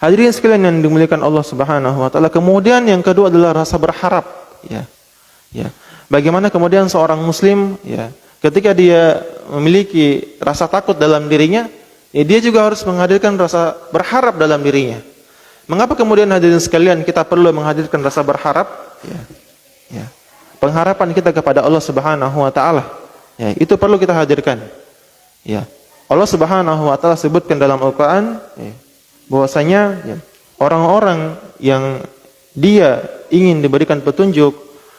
Hadirin sekalian yang dimuliakan Allah Subhanahu wa taala, kemudian yang kedua adalah rasa berharap, ya. Ya. Bagaimana kemudian seorang muslim, ya, ketika dia memiliki rasa takut dalam dirinya, ya, dia juga harus menghadirkan rasa berharap dalam dirinya. Mengapa kemudian hadirin sekalian kita perlu menghadirkan rasa berharap? Ya. Ya. Pengharapan kita kepada Allah Subhanahu wa taala, ya, itu perlu kita hadirkan. Ya. Allah Subhanahu wa taala sebutkan dalam Al-Qur'an, ya, bahwasanya, ya, orang-orang yang dia ingin diberikan petunjuk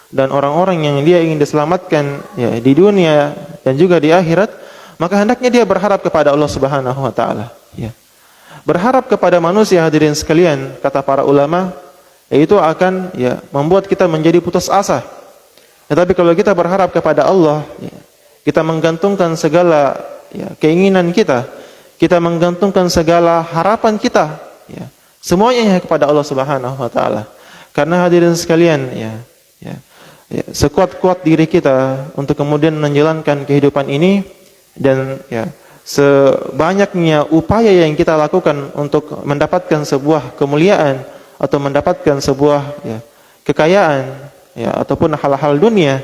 dan orang-orang yang dia ingin diselamatkan, ya, di dunia dan juga di akhirat, maka hendaknya dia berharap kepada Allah Subhanahu wa taala, ya. Berharap kepada manusia, hadirin sekalian, kata para ulama, yaitu akan, ya, membuat kita menjadi putus asa. Tetapi kalau kita berharap kepada Allah, ya, kita menggantungkan segala, ya, keinginan kita, kita menggantungkan segala harapan kita, ya, semuanya kepada Allah Subhanahu wa taala. Karena hadirin sekalian, ya, sekuat-kuat diri kita untuk kemudian menjalankan kehidupan ini, dan, ya, sebanyaknya upaya yang kita lakukan untuk mendapatkan sebuah kemuliaan atau mendapatkan sebuah, ya, kekayaan, ya, ataupun hal-hal dunia,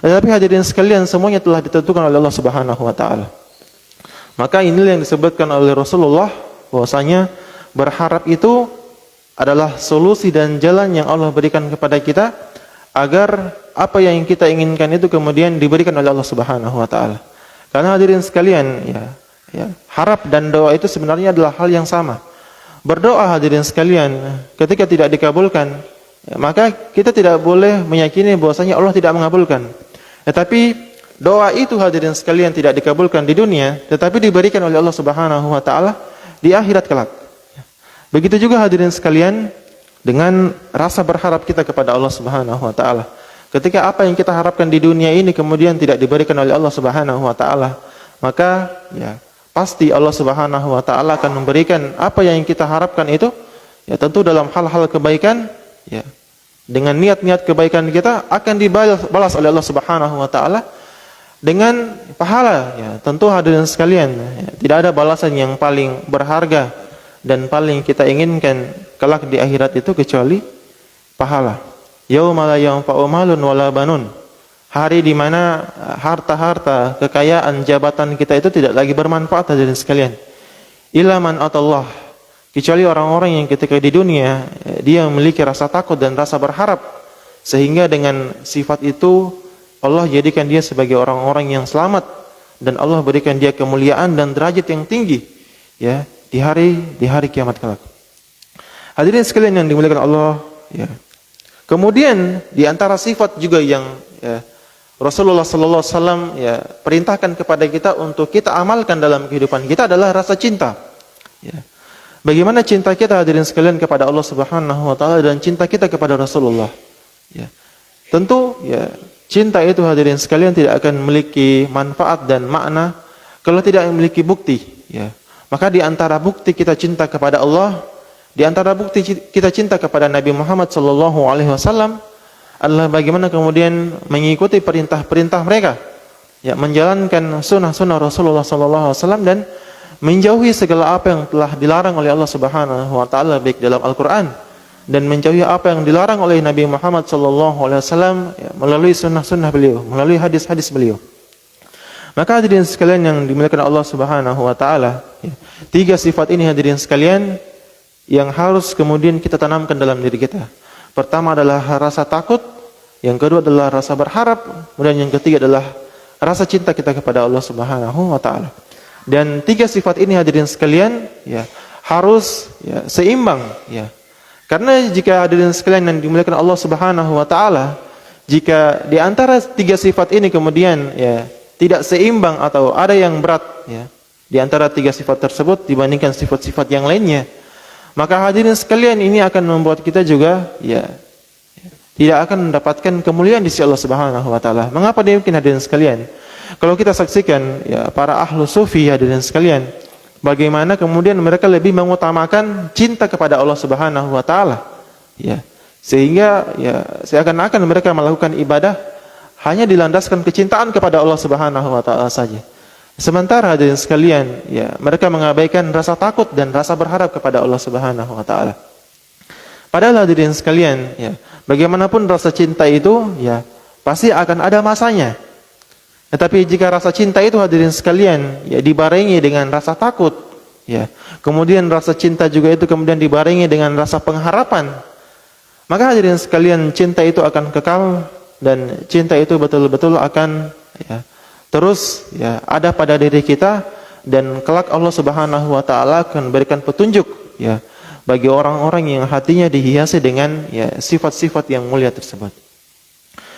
tetapi hadirin sekalian semuanya telah ditentukan oleh Allah Subhanahu wa taala. Maka inilah yang disebutkan oleh Rasulullah, bahwasanya berharap itu adalah solusi dan jalan yang Allah berikan kepada kita agar apa yang kita inginkan itu kemudian diberikan oleh Allah Subhanahu wa taala. Karena hadirin sekalian, harap dan doa itu sebenarnya adalah hal yang sama. Berdoa, hadirin sekalian, ketika tidak dikabulkan, maka kita tidak boleh meyakini bahwasanya Allah tidak mengabulkan. Tetapi doa itu, hadirin sekalian, tidak dikabulkan di dunia, tetapi diberikan oleh Allah Subhanahu wa taala di akhirat kelak. Begitu juga hadirin sekalian dengan rasa berharap kita kepada Allah Subhanahu wa taala. Ketika apa yang kita harapkan di dunia ini kemudian tidak diberikan oleh Allah Subhanahu wa taala, maka, ya, pasti Allah Subhanahu wa taala akan memberikan apa yang kita harapkan itu, ya, tentu dalam hal-hal kebaikan, ya, dengan niat-niat kebaikan kita akan dibalas oleh Allah Subhanahu wa taala dengan pahala, ya. Tentu hadirin sekalian, ya, tidak ada balasan yang paling berharga dan paling kita inginkan kelak di akhirat itu kecuali pahala. Yauma la yanfa'u malun wala banun. Hari di mana harta-harta, kekayaan, jabatan kita itu tidak lagi bermanfaat, hadirin sekalian. Illa man atallah, kecuali orang-orang yang ketika di dunia dia memiliki rasa takut dan rasa berharap, sehingga dengan sifat itu Allah jadikan dia sebagai orang-orang yang selamat dan Allah berikan dia kemuliaan dan derajat yang tinggi, ya, di hari kiamat kelak. Hadirin sekalian yang dimuliakan Allah, ya. Kemudian di antara sifat juga yang, ya, Rasulullah sallallahu alaihi wasallam, ya, perintahkan kepada kita untuk kita amalkan dalam kehidupan kita adalah rasa cinta. Ya. Bagaimana cinta kita, hadirin sekalian, kepada Allah Subhanahu wa taala dan cinta kita kepada Rasulullah. Ya. Tentu, ya, cinta itu, hadirin sekalian, tidak akan memiliki manfaat dan makna kalau tidak memiliki bukti, ya. Maka di antara bukti kita cinta kepada Allah, di antara bukti kita cinta kepada Nabi Muhammad sallallahu alaihi wasallam adalah bagaimana kemudian mengikuti perintah-perintah mereka, ya, menjalankan sunnah-sunnah Rasulullah sallallahu alaihi wasallam dan menjauhi segala apa yang telah dilarang oleh Allah Subhanahu wa taala baik dalam Al-Qur'an dan menjauhi apa yang dilarang oleh Nabi Muhammad sallallahu alaihi wasallam, ya, melalui sunnah-sunnah beliau, melalui hadis-hadis beliau. Maka hadirin sekalian yang dimuliakan Allah Subhanahu wa taala, ya, tiga sifat ini, hadirin sekalian, yang harus kemudian kita tanamkan dalam diri kita. Pertama adalah rasa takut, yang kedua adalah rasa berharap, kemudian yang ketiga adalah rasa cinta kita kepada Allah Subhanahu wa taala. Dan tiga sifat ini, hadirin sekalian, ya, harus, ya, seimbang, ya. Karena jika hadirin sekalian yang dimuliakan Allah Subhanahu wa taala, jika di antara tiga sifat ini kemudian, ya, tidak seimbang atau ada yang berat, ya, di antara tiga sifat tersebut dibandingkan sifat-sifat yang lainnya, maka hadirin sekalian ini akan membuat kita juga, ya, tidak akan mendapatkan kemuliaan di sisi Allah Subhanahu wa taala. Mengapa demikian, hadirin sekalian? Kalau kita saksikan, ya, para ahlu sufi, hadirin sekalian, bagaimana kemudian mereka lebih mengutamakan cinta kepada Allah Subhanahu wa taala, ya. Sehingga, ya, seakan-akan mereka melakukan ibadah hanya dilandaskan kecintaan kepada Allah Subhanahu wa taala saja. Sementara hadirin sekalian, ya, mereka mengabaikan rasa takut dan rasa berharap kepada Allah Subhanahu wa taala. Padahal hadirin sekalian, ya, bagaimanapun rasa cinta itu, ya, pasti akan ada masanya. Tetapi jika rasa cinta itu hadirin sekalian, ya, dibarengi dengan rasa takut, ya, kemudian rasa cinta juga itu kemudian dibarengi dengan rasa pengharapan, maka hadirin sekalian, cinta itu akan kekal dan cinta itu betul-betul akan, ya, terus, ya, ada pada diri kita, dan kelak Allah Subhanahu wa taala akan berikan petunjuk, ya, bagi orang-orang yang hatinya dihiasi dengan, ya, sifat-sifat yang mulia tersebut.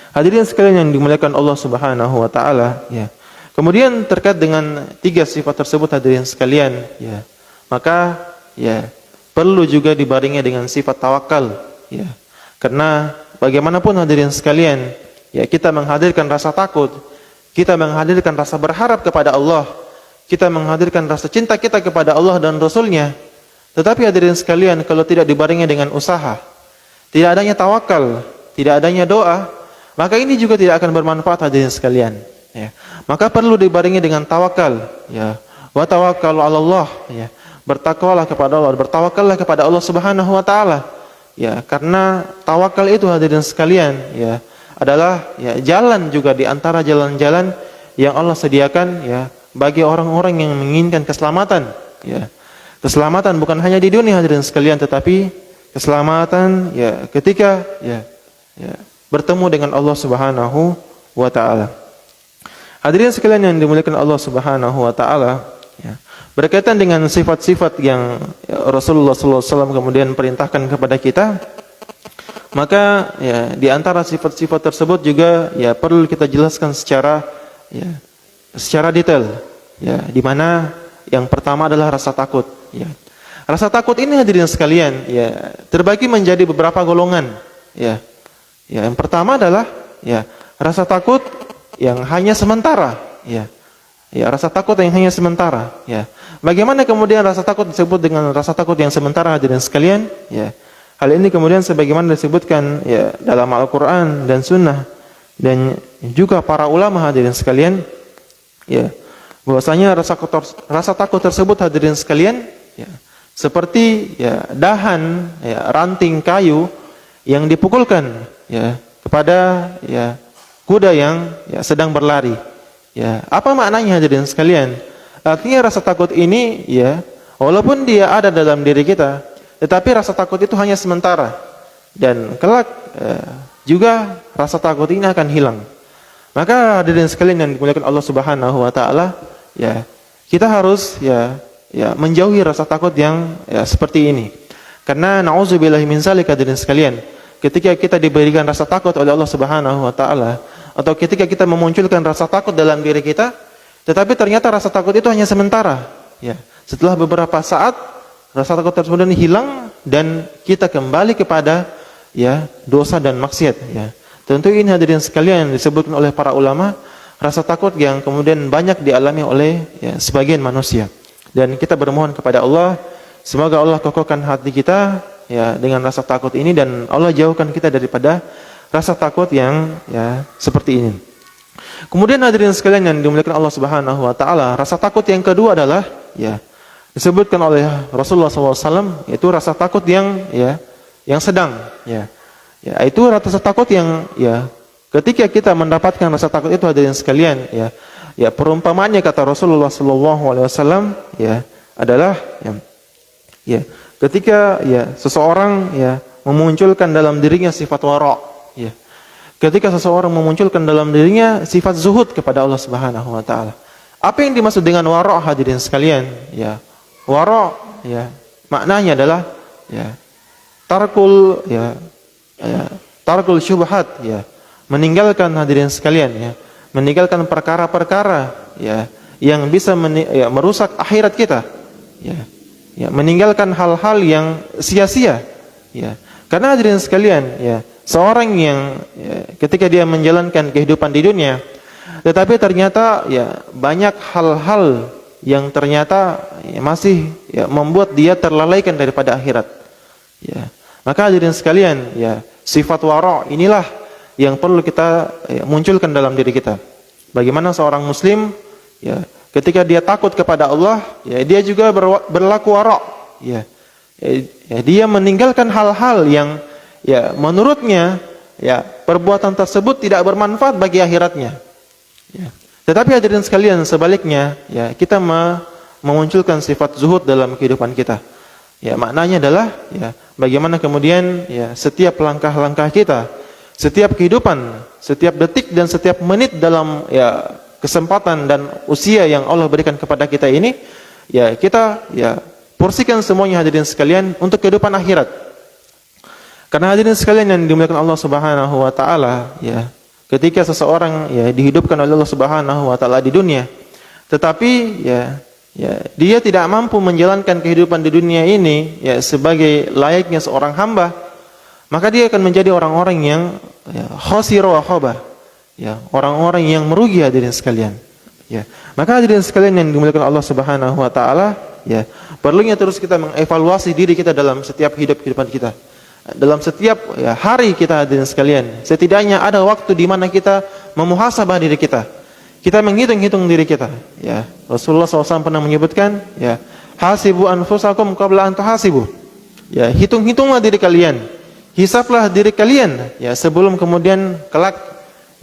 Hadirin sekalian yang dimuliakan Allah Subhanahu wa taala, ya. Kemudian terkait dengan 3 sifat tersebut hadirin sekalian, ya, maka, ya, perlu juga dibarengi dengan sifat tawakal, ya. Karena bagaimanapun hadirin sekalian, ya, kita menghadirkan rasa takut, kita menghadirkan rasa berharap kepada Allah, kita menghadirkan rasa cinta kita kepada Allah dan Rasul-Nya. Tetapi hadirin sekalian, kalau tidak dibarengi dengan usaha, tidak adanya tawakal, tidak adanya doa, maka ini juga tidak akan bermanfaat hadirin sekalian, ya. Maka perlu dibarengi dengan tawakal, ya. Wa tawakkalu 'ala Allah, ya. Bertakwalah kepada Allah, bertawakallah kepada Allah Subhanahu wa taala. Ya, karena tawakal itu hadirin sekalian, ya, adalah, ya, jalan juga di antara jalan-jalan yang Allah sediakan, ya, bagi orang-orang yang menginginkan keselamatan, ya. Keselamatan bukan hanya di dunia hadirin sekalian, tetapi keselamatan, ya, ketika, ya, bertemu dengan Allah Subhanahu wa taala. Hadirin sekalian yang dimuliakan Allah Subhanahu wa taala, ya, berkaitan dengan sifat-sifat yang, ya, Rasulullah SAW kemudian perintahkan kepada kita, maka, ya, di antara sifat-sifat tersebut juga, ya, perlu kita jelaskan secara, ya, secara detail, ya, di mana yang pertama adalah rasa takut, ya. Rasa takut ini hadirin sekalian, ya, terbagi menjadi beberapa golongan, ya. Ya, yang pertama adalah, ya, rasa takut yang hanya sementara, ya. Ya, rasa takut yang hanya sementara, ya. Bagaimana kemudian rasa takut disebut dengan rasa takut yang sementara hadirin sekalian, ya. Hal ini kemudian sebagaimana disebutkan, ya, dalam Al-Qur'an dan Sunnah dan juga para ulama hadirin sekalian, ya, bahwasanya rasa takut tersebut hadirin sekalian, ya, seperti, ya, dahan, ya, ranting kayu yang dipukulkan, ya, kepada, ya, kuda yang, ya, sedang berlari. Ya, apa maknanya hadirin sekalian? Artinya rasa takut ini, ya, walaupun dia ada dalam diri kita, tetapi rasa takut itu hanya sementara, dan kelak, juga rasa takut ini akan hilang. Maka hadirin sekalian yang dimuliakan Allah Subhanahu wa taala, ya, kita harus, ya, menjauhi rasa takut yang, ya, seperti ini. Karena na'udzubillahi min dzalik hadirin sekalian, ketika kita diberikan rasa takut oleh Allah Subhanahu wa taala, atau ketika kita memunculkan rasa takut dalam diri kita, tetapi ternyata rasa takut itu hanya sementara, ya. Setelah beberapa saat rasa takut tersebut hilang dan kita kembali kepada, ya, dosa dan maksiat, ya. Tentu ini hadirin sekalian disebutkan oleh para ulama, rasa takut yang kemudian banyak dialami oleh, ya, sebagian manusia. Dan kita bermohon kepada Allah, semoga Allah kokohkan hati kita, ya, dengan rasa takut ini, dan Allah jauhkan kita daripada rasa takut yang, ya, seperti ini. Kemudian hadirin sekalian yang dimuliakan Allah Subhanahu wa taala, rasa takut yang kedua adalah, ya, disebutkan oleh Rasulullah SAW, yaitu rasa takut yang, ya, yang sedang, ya. Ya, itu rasa takut yang, ya, ketika kita mendapatkan rasa takut itu hadirin sekalian, ya, perumpamaannya kata Rasulullah SAW, ya, adalah, ya, ketika, ya, seseorang, ya, memunculkan dalam dirinya sifat wara', ya. Ketika seseorang memunculkan dalam dirinya sifat zuhud kepada Allah Subhanahu wa taala. Apa yang dimaksud dengan wara' hadirin sekalian? Ya, wara', ya, maknanya adalah, ya, tarkul, ya, tarkul syubhat, ya, meninggalkan hadirin sekalian, ya, meninggalkan perkara-perkara, ya, yang bisa, ya, merusak akhirat kita, ya, ya, meninggalkan hal-hal yang sia-sia, ya. Karena hadirin sekalian, ya, seorang yang, ya, ketika dia menjalankan kehidupan di dunia, tetapi ternyata, ya, banyak hal-hal yang ternyata, ya, masih, ya, membuat dia terlalaikan daripada akhirat, ya. Maka hadirin sekalian, ya, sifat wara' inilah yang perlu kita, ya, munculkan dalam diri kita. Bagaimana seorang muslim, ya, ketika dia takut kepada Allah, ya dia juga berlaku wara', ya. Ya, dia meninggalkan hal-hal yang ya menurutnya ya perbuatan tersebut tidak bermanfaat bagi akhiratnya. Ya. Tetapi hadirin sekalian, sebaliknya ya kita memunculkan sifat zuhud dalam kehidupan kita. Ya, maknanya adalah ya bagaimana kemudian ya setiap langkah-langkah kita, setiap kehidupan, setiap detik dan setiap menit dalam ya kesempatan dan usia yang Allah berikan kepada kita ini, ya kita ya porsikan semuanya hadirin sekalian untuk kehidupan akhirat. Karena hadirin sekalian yang dimuliakan Allah Subhanahu wa taala, ya, ketika seseorang ya dihidupkan oleh Allah Subhanahu wa taala di dunia, tetapi ya dia tidak mampu menjalankan kehidupan di dunia ini ya sebagai layaknya seorang hamba, maka dia akan menjadi orang-orang yang ya, khasira wa khaba, ya, orang-orang yang merugi hadirin sekalian. Ya. Maka hadirin sekalian yang dimuliakan Allah Subhanahu wa taala, ya, perlunya terus kita mengevaluasi diri kita dalam setiap kehidupan kita. Dalam setiap ya, hari kita hadirin sekalian, setidaknya ada waktu di mana kita memuhasabah diri kita. Kita menghitung-hitung diri kita. Ya, Rasulullah SAW pernah menyebutkan, ya, hasibu anfusakum qabla an tuhasibu. Ya, hitung-hitunglah diri kalian, hisablah diri kalian, ya, sebelum kemudian kelak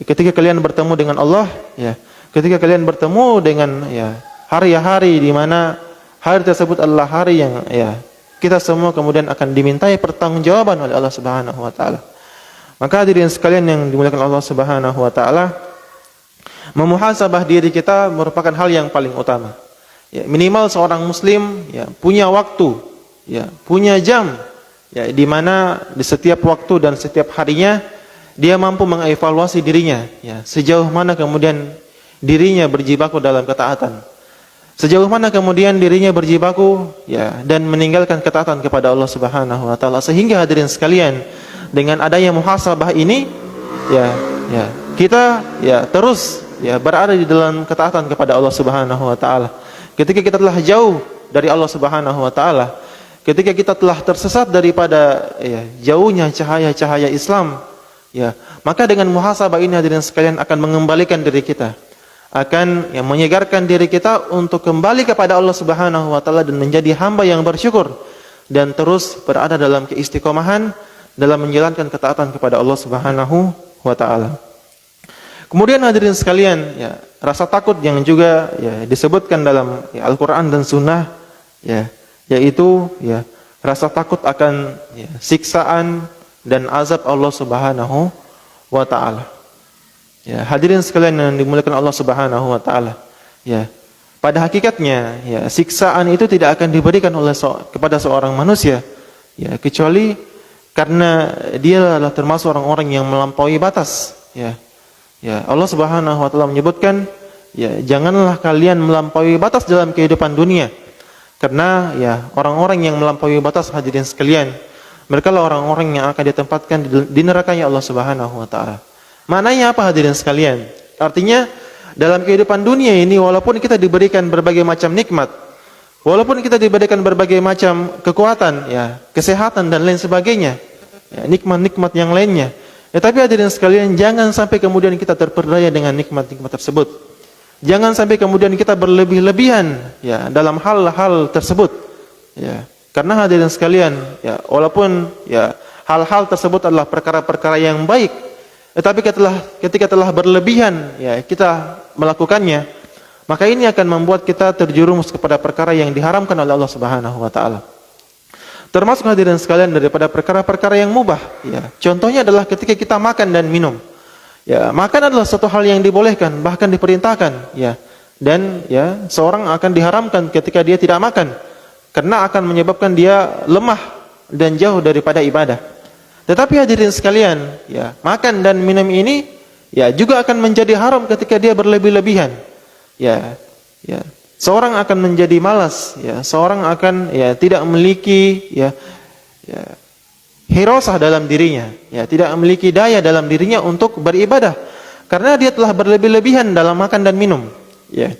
ketika kalian bertemu dengan Allah, ya, ketika kalian bertemu dengan ya hari-hari di mana hari tersebut adalah hari yang ya kita semua kemudian akan dimintai pertanggungjawaban oleh Allah Subhanahu wa taala. Maka hadirin sekalian yang dimuliakan Allah Subhanahu wa taala, memuhasabah diri kita merupakan hal yang paling utama. Ya, minimal seorang muslim ya punya waktu, ya, punya jam ya di mana di setiap waktu dan setiap harinya dia mampu mengevaluasi dirinya, ya, sejauh mana kemudian dirinya berjibaku dalam ketaatan. Sejauh mana kemudian dirinya berjibaku ya dan meninggalkan ketaatan kepada Allah Subhanahu wa taala, sehingga hadirin sekalian dengan adanya muhasabah ini ya kita ya terus ya berada di dalam ketaatan kepada Allah Subhanahu wa taala. Ketika kita telah jauh dari Allah Subhanahu wa taala, ketika kita telah tersesat daripada ya jauhnya cahaya-cahaya Islam, ya, maka dengan muhasabah ini hadirin sekalian akan mengembalikan diri kita, akan ya, menyegarkan diri kita untuk kembali kepada Allah Subhanahu wa taala dan menjadi hamba yang bersyukur dan terus berada dalam keistiqomahan dalam menjalankan ketaatan kepada Allah Subhanahu wa taala. Kemudian hadirin sekalian, ya, rasa takut yang juga ya disebutkan dalam ya, Al-Qur'an dan Sunnah, ya, yaitu ya rasa takut akan ya, siksaan dan azab Allah Subhanahu wa taala. Ya, hadirin sekalian yang dimuliakan Allah Subhanahu wa taala. Ya, pada hakikatnya ya siksaan itu tidak akan diberikan oleh kepada seorang manusia ya kecuali karena dia adalah termasuk orang-orang yang melampaui batas, ya. Ya, Allah Subhanahu wa taala menyebutkan, ya, janganlah kalian melampaui batas dalam kehidupan dunia. Karena ya orang-orang yang melampaui batas hadirin sekalian, mereka lah orang-orang yang akan ditempatkan di nerakanya Allah Subhanahu wa taala. Maknanya apa hadirin sekalian? Artinya dalam kehidupan dunia ini walaupun kita diberikan berbagai macam nikmat, walaupun kita diberikan berbagai macam kekuatan, ya, kesehatan dan lain sebagainya, ya, nikmat-nikmat yang lainnya, tetapi hadirin sekalian jangan sampai kemudian kita terperdaya dengan nikmat-nikmat tersebut. Jangan sampai kemudian kita berlebih-lebihan ya dalam hal-hal tersebut. Ya, karena hadirin sekalian, ya, walaupun ya hal-hal tersebut adalah perkara-perkara yang baik, tetapi ketika telah berlebihan ya kita melakukannya, maka ini akan membuat kita terjerumus kepada perkara yang diharamkan oleh Allah Subhanahu wa taala. Termasuk hadirin sekalian daripada perkara-perkara yang mubah, ya. Contohnya adalah ketika kita makan dan minum. Ya, makan adalah satu hal yang dibolehkan, bahkan diperintahkan, ya. Dan ya, seorang akan diharamkan ketika dia tidak makan karena akan menyebabkan dia lemah dan jauh daripada ibadah. Tetapi hadirin sekalian, ya, makan dan minum ini ya juga akan menjadi haram ketika dia berlebih-lebihan. Ya, ya. Seorang akan menjadi malas, ya. Seorang akan ya tidak memiliki ya hirosah dalam dirinya, ya, tidak memiliki daya dalam dirinya untuk beribadah karena dia telah berlebih-lebihan dalam makan dan minum, ya.